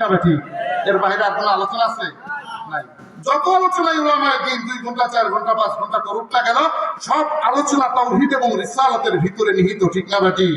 না বেঠিক? এর বাইরে আর কোনো আলোচনা আছে? নাই। যত আলোচনাই উলামায়ে দ্বীন 2 ঘন্টা 4 ঘন্টা 5 ঘন্টা করুক না কেন, সব আলোচনা তাওহীদ এবং রিসালাতের ভিতরে নিহিত, ঠিক না বেঠিক?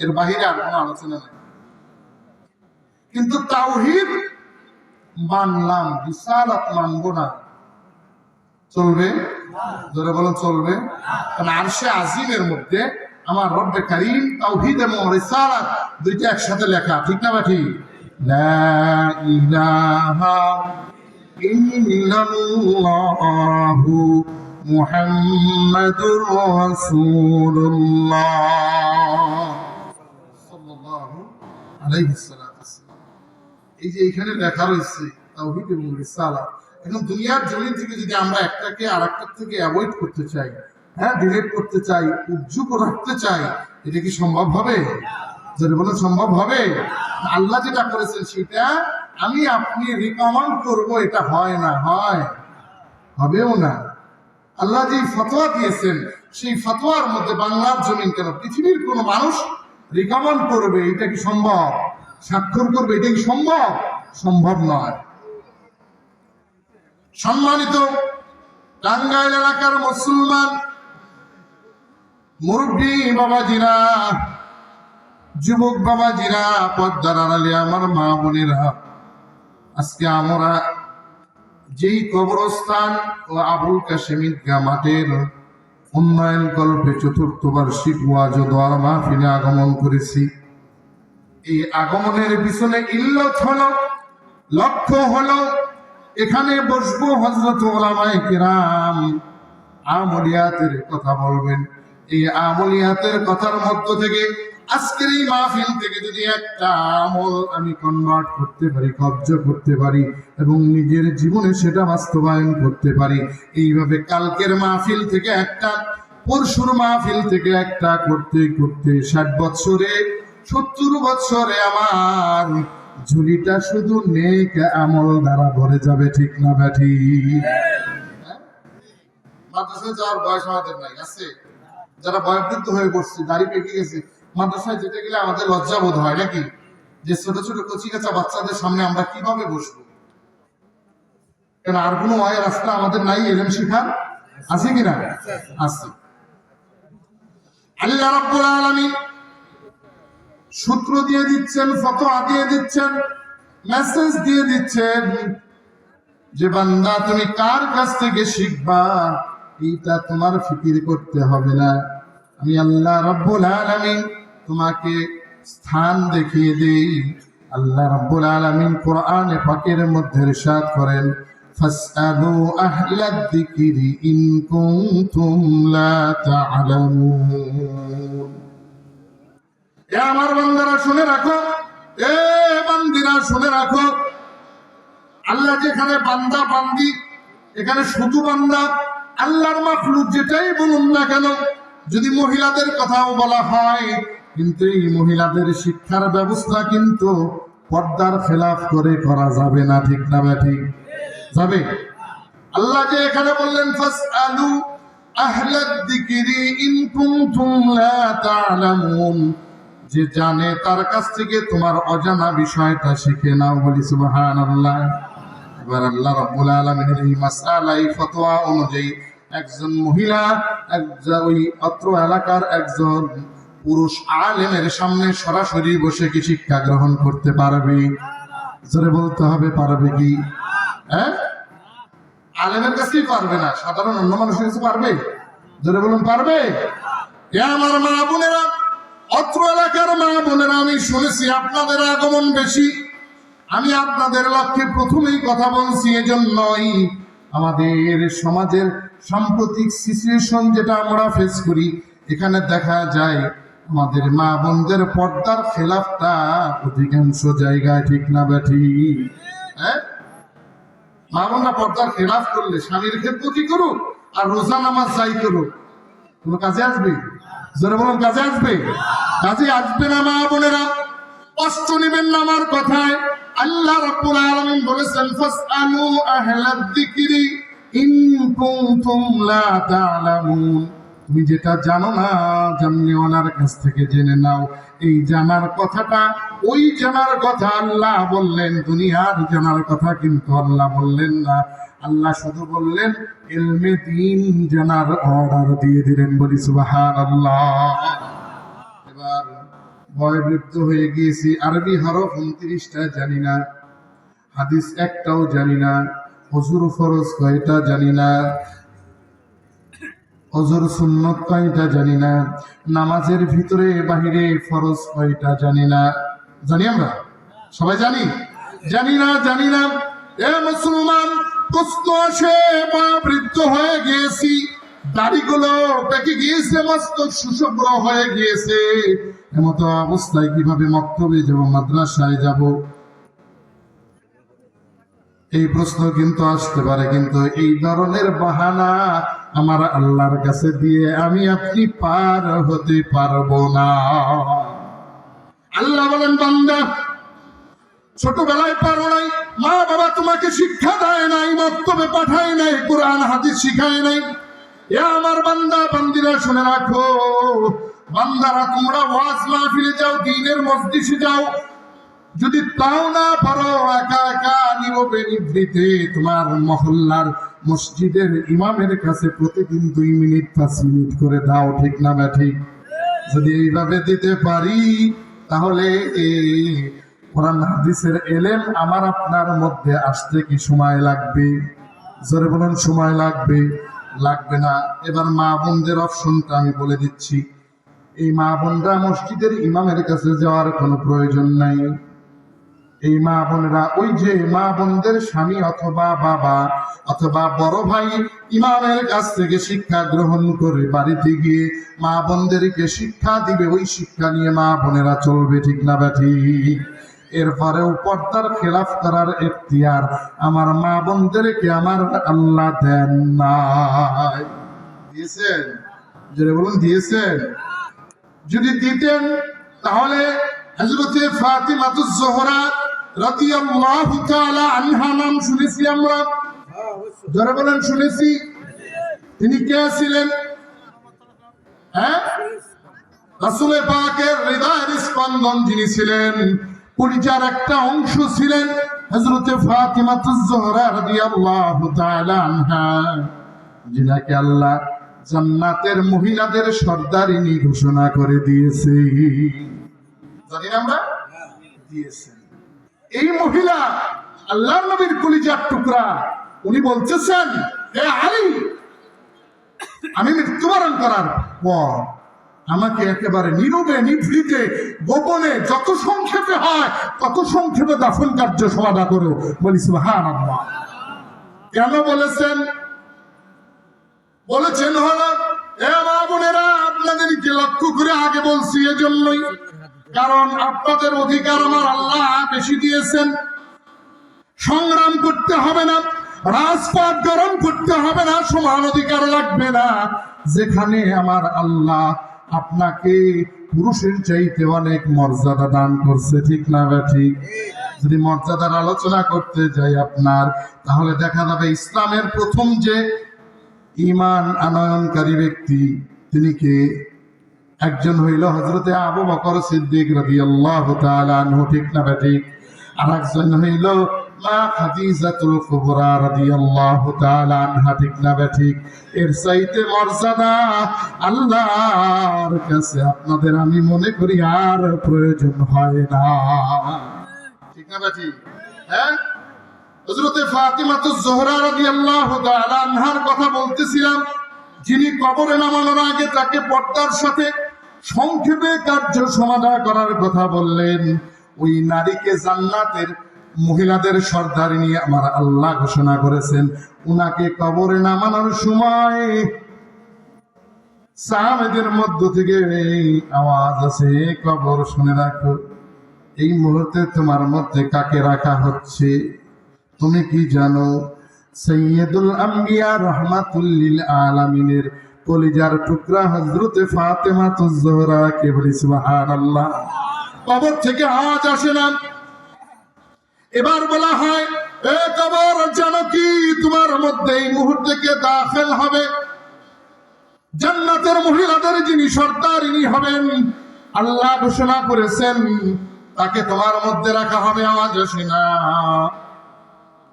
এর বাইরে আর কোনো আলোচনা নাই। কিন্তু তাওহীদ মানলাম, রিসালাত মানবো না, চলবে? জোরে বলেন চলবে? কারণ আরশে আজিমের মধ্যে আমার রব্বে কারীম তাওহীদ এবং রিসালাত দুইটা একসাথে লেখা, ঠিক না বেঠিক? লা ইলাহা ইল্লাল্লাহু মুহাম্মাদুর রাসূলুল্লাহ সাল্লাল্লাহু আলাইহি সাল্লাম। এই যে এখানে লেখা রয়েছে তাওহীদ এবং রিসালাত, এখন দুনিয়ার জমিন থেকে যদি আমরা একটাকে আরেকটার থেকে অ্যাভয়েড করতে চাই, হ্যাঁ, ডিলিট করতে চাই, উজ্জুক রাখতে চাই, এটা কি সম্ভব হবে? যদি বলে সম্ভব হবে? আল্লাহ যেটা করেছেন সেটা আমি আপনি রিকমেন্ড করব, এটা হয় না, হয় হবেও না। আল্লাহ যে ফতোয়া দিয়েছেন সেই ফতোয়ার মধ্যে বাংলার জমিন কেন পৃথিবীর কোন মানুষ রিকমেন্ড করবে, এটা কি সম্ভব? স্বাক্ষর করবে, এটা কি সম্ভব? সম্ভব নয়। সম্মানিত টাঙ্গাইল এলাকার মুসলমান মুরব্বী বাবাজিরা, যুবক বাবাজিরা, পর্দার আড়ালে আমার মা বোনেরা, আজকে আমরা যেই কবরস্থান ও আবুল কাশেম ঈদগাহ মাঠের উন্নয়ন কল্পে 4th বার্ষিক ওয়াজ ও দোয়ার মাহফিলে আগমন করেছি। এই আগমনের পিছনে ইল্লত হলো, লক্ষ্য হলো এখানে বসবো হযরত উলামায়ে কিরাম আমলিয়াতের কথা বলবেন। এই আমলিয়াতের কথার মধ্য থেকে আজকের এই মাহফিল থেকে যদি একটা আমল আমি কনভার্ট করতে পারি, কবজা করতে পারি এবং নিজের জীবনে সেটা বাস্তবায়ন করতে পারি, এইভাবে কালকের মাহফিল থেকে একটা, পরশুর মাহফিল থেকে একটা করতে করতে 60 বছরে 70 বছরে আমার ঝুলিটা শুধু নেক আমল দ্বারা ভরে যাবে, ঠিক না বেঠিক? মাদ্রাসায় যাওয়ার বয়স আমাদের নাই, আছে যারা বয়োবৃদ্ধ হয়ে পড়ছে, দাড়ি পেকে গেছে, মাদ্রাসায় যেতে গেলে আমাদের লজ্জা বোধ হয় নাকি, যে ছোট ছোট কচি কাঁচা বাচ্চাদের সামনে আমরা কিভাবে বসবো? কেন আর কোনো ওয়াই রাস্তা আমাদের নাই এলেম শিখার? আছে কিনা? আছে। আল্লাহ রাব্বুল আলামিন সূত্র দিয়ে দিচ্ছেন, ফতোয়া দিয়ে দিচ্ছেন, মেসেজ দিয়ে দিচ্ছেন যে বান্দা তুমি কার কাছ থেকে শিখবা এটা তোমার ফিকির করতে হবে না। আমি আল্লাহ রাব্বুল আলামিন তোমাকে স্থান দেখিয়ে দেই। আল্লাহ রাব্বুল আলামিন কোরআনে পাকের মধ্যে ইরশাদ করেন, ফাসআলু আহলাদ যিকরি ইন কুনতুম লা তা'লামুন। এ আমার বান্দারা শুনে রাখো, এ বান্দিরা শুনে রাখো, আল্লাহ যেখানে বান্দা বান্দি, এখানে শুধু বান্দা, আল্লাহর মাখলুক যেটাই বলুন না কেন, যদি মহিলাদের কথাও বলা হয়, কিন্তু এই মহিলাদের শিক্ষার ব্যবস্থা কিন্তু পর্দার খেলাফ করে করা যাবে না, ঠিক না বেঠিক? যাবে। আল্লাহ যে এখানে বললেন ফাসআলু আহলাদ যিকরি ইন কুনতুম লা তা'লামুন, যে জানে তার কাছ থেকে তোমার অজানা বিষয়টা শিখে নাও, বলি সুবহানাল্লাহ। এবার আল্লাহ রাব্বুল আলামিনের এই মাসআলা, এই ফতোয়া অনুযায়ী একজন মহিলা ওই অত্র এলাকার একজন পুরুষ আলেমের সামনে সরাসরি বসে কি শিক্ষা গ্রহণ করতে পারবে? জোরে বলতে হবে, পারবে কি? হ্যাঁ, আলেমের কাছেই পারবে না, সাধারণ অন্য মানুষের কাছে পারবে? জোরে বলুন, পারবে? এ আমার মা বোনেরা, অত্র এলাকার মা বোনেরা, আমি শুনেছি আপনাদের আগমন বেশি। আমি আপনাদের লক্ষ্যে প্রথমেই কথা বলছি এজন্যই, আমাদের সমাজের সাম্প্রতিক সিচুয়েশন যেটা আমরা ফেস করি, এখানে দেখা যায় আমাদের মা বোনদের পর্দার খেলাফটা অধিকাংশ জায়গায়, ঠিক না বেঠিক? হ্যাঁ, মা বোনরা পর্দার খেলাফ করলে স্বামীর খেদমতি করুক আর রোজা নামাজ যাই করুক, কোনো কাজে আসবে? জোরে বলুন, কাজে আসবে? কাজে আসবে না। মা বোনেরা, কষ্ট নেবেন না আমার কথায়। আল্লাহ রাব্বুল আলামিন বলেছেন ফাসআলু আহলাদ যিকরি ইন কুনতুম লা তা'লামুন, তুমি যেটা জানো না জাননেওয়ালার কাছ থেকে জেনে নাও। এই জানার কথাটা, ওই জানার কথা আল্লাহ বললেন, দুনিয়ার জানার কথা কিন্তু আল্লাহ বললেন না। আল্লাহ শুধু বললেন ইলমে দ্বীন জানার অর্ডার দিয়ে দিলেন। বলি সুবহানাল্লাহ। এবার ভয়বৃত্ত হয়ে গিয়েছি। আরবি হরফ 29টা জানি না, হাদিস একটাও জানি না, হুজুর ফরজ কয়টা জানি না, হজর সুন্নত কয়টা জানি না, নামাজের ভিতরে বাহিরে ফরজ কয়টা জানি না। জানি আমরা সবাই জানি? জানি না। এ মুসলমান, প্রশ্ন আসে, বা বৃদ্ধ হয়ে গিয়েছি, দাড়িগুলো পেকে গিয়েছে, মস্তক সুশুভ্র হয়ে গিয়েছে, এমতো অবস্থায় কিভাবে মক্তবে যাব, মাদ্রাসায় যাব? এই প্রশ্ন কিন্তু আসতে পারে, কিন্তু এই ধরনের বাহানা আমার আল্লাহর কাছে দিয়ে আমি আপনি পার হতে পারবো না। আল্লাহ বলেন, বান্দা ছোটবেলায় পারো নাই, মা বাবা তোমাকে শিক্ষা দেয় নাই, মক্তবে পাঠায় নাই, কোরআন হাদিস শিখায় নাই। এ আমার বান্দা বান্দিরা শুনে রাখো, বান্দারা তোমরা ওয়াজ মাহফিলে যাও, দ্বীনের মজলিসে যাও, যদি তাও না পারো একা একা নীরবে নিভৃতে তোমার মহল্লার মসজিদের ইমামের কাছে প্রতিদিন 2 মিনিট 5 মিনিট করে দাও। ঠিক না না ঠিক? যদি এইভাবে দিতে পারি তাহলে এই কোরআন হাদিসের এলেম আমার আপনার মধ্যে আসতে কি সময় লাগবে? জোরে বলুন, সময় লাগবে? লাগবে না। এবার মা বোনদের অপশনটা আমি বলে দিচ্ছি। এই মা বোনরা মসজিদের ইমামের কাছে যাওয়ার কোনো প্রয়োজন নাই। এই মা বোনেরা, ওই যে মা বোনদের স্বামী অথবা বাবা অথবা বড় ভাই ইমামের কাছ থেকে শিক্ষা গ্রহণ করে বাড়িতে গিয়ে মা বোনদেরকে শিক্ষা দিবে, ওই শিক্ষা নিয়ে মা বোনেরা চলবে। ঠিক না ব্যাঠি? এরপরেও পর্দার খেলাফ করার এখতিয়ার আমার মা বোনদেরকে আমার আল্লাহ দেন নাই। দিয়েছেন? জোরে বলুন, দিয়েছেন? যদি দিতেন তাহলে হযরতে ফাতিমাতুজ যোহরা রাদিয়াল্লাহু তাআলা আনহা নাম শুনেছি আমরা? যারা বলেন শুনেছি। তিনি কে ছিলেন? রাসূল পাকের হৃদয়ের স্পন্দন যিনি ছিলেন, পরিচার একটা অংশ ছিলেন হযরতে ফাতিমাতুজ যোহরা রাদিয়াল্লাহু তাআলা আনহা, যিনাকে আল্লাহ জান্নাতের মহিলাদের সর্দারিনী ঘোষণা করে দিয়েছে। জানি আমরা? দিয়েছেন। এই মহিলা আল্লাহর নবীর কলিজার টুকরা। উনি বলতেছেন, হে আলী, আমি মৃত্যুবরণ করার পর আমাকে একেবারে নীরবে নিভৃতে গোপনে যত সংক্ষেপে হয় তত সংক্ষেপে দাফন কার্য সমাধা করো। বলি সুবহানাল্লাহ। কেন বলেছেন? বলেছেন হলো, হে মা বোনেরা, আপনাদেরকে লক্ষ্য করে আগে বলছি এজন্যই, কারণ আপনাদের অধিকার আমার আল্লাহ বেশি দিয়েছেন। সংগ্রাম করতে হবে না, রাজপথ গরম করতে হবে না, সমান অধিকার লাগবে না। যেখানে আমার আল্লাহ আপনাকে পুরুষের চাইতে অনেক মর্যাদা দান করছে। ঠিক না ঠিক? যদি মর্যাদার আলোচনা করতে যাই আপনার, তাহলে দেখা যাবে ইসলামের প্রথম যে ঈমান আনয়নকারী ব্যক্তি তিনি কে? একজন হইল হযরতে আবু বকর সিদ্দিক রাদিয়াল্লাহু তাআলা আনহু। ঠিক না ঠিক? আর একজন হইল মা খাদিজাতুল কুবরা রাদিয়াল্লাহু তাআলা আনহা। ঠিক না ঠিক? এর চাইতে মর্যাদা আল্লাহর কাছে আপনাদের আমি মনে করি আর প্রয়োজন হয় না। ঠিক না ঠিক? হ্যাঁ, হযরতে ফাতিমাতুজ যোহরা রাদিয়াল্লাহু তাআলা আনহার কথা বলতেছিলাম, যিনি কবরে নামানোর আগে তাকে পর্দার সাথে সংক্ষেপে কার্য সমাধা করার কথা বললেন। ওই নারীকে জান্নাতের মহিলাদের সর্দারিনী আমার আল্লাহ ঘোষণা করেছেন। উনাকে কবরে নামানোর সময় সাহাবাদের মধ্য থেকে এই আওয়াজ আছে, কবর শুনে রাখো, এই মুহূর্তে তোমার মধ্যে কাকে রাখা হচ্ছে তুমি কি জানো? সৈয়দুল আম্বিয়া রহমাতুল লিল আলামিনের কলিজার টুকরা হযরতে ফাতেমাতুজ যোহরা কে। বলি সুবহানাল্লাহ। কবর থেকে আওয়াজ আসে না। এবার বলা হয়, এ কবর জানো কি তোমার মধ্যে এই মুহূর্তে কে দাখিল হবে? জান্নাতের মহিলাদের যিনি সর্দারিনী হবেন, আল্লাহ ঘোষণা করেছেন তাকে তোমার মধ্যে রাখা হবে, আওয়াজ আসে না।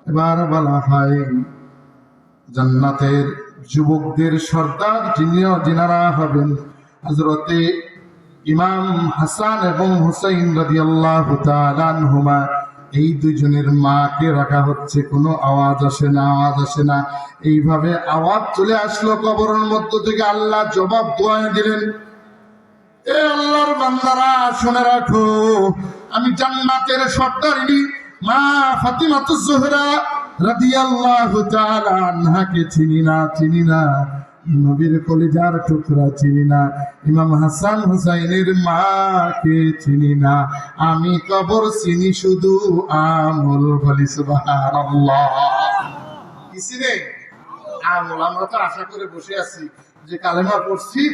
এবার বলা হয় জান্নাতের যুবকদের সর্দার যিনারা হবেন হযরতে ইমাম হাসান এবং হুসাইন রাদিয়াল্লাহু তাআলা আনহুমা, এই দুজনের মাকে রাখা হচ্ছে। কোনো আওয়াজ আসে না, আওয়াজ আসে না। এইভাবে আওয়াজ চলে আসলো কবরের মধ্য থেকে। আল্লাহ জবাব দোয়া দিলেন, এ আল্লাহর বান্দারা শুনে রাখো, আমি জান্নাতের সর্দারিনী মা ফাতিমাতুজ জোহরা রাদিয়াল্লাহু তাআলা আনহাকে চিনি না, নবীর কলিজার টুকরা চিনি না, ইমাম হাসান হুসাইনের মাকে চিনি না, আমি কবর চিনি শুধু আমল। বলি সুবহানাল্লাহ। কি চিনে? আমল। আমরা তো আশা করে বসে আছি যে কালেমা পড়ছি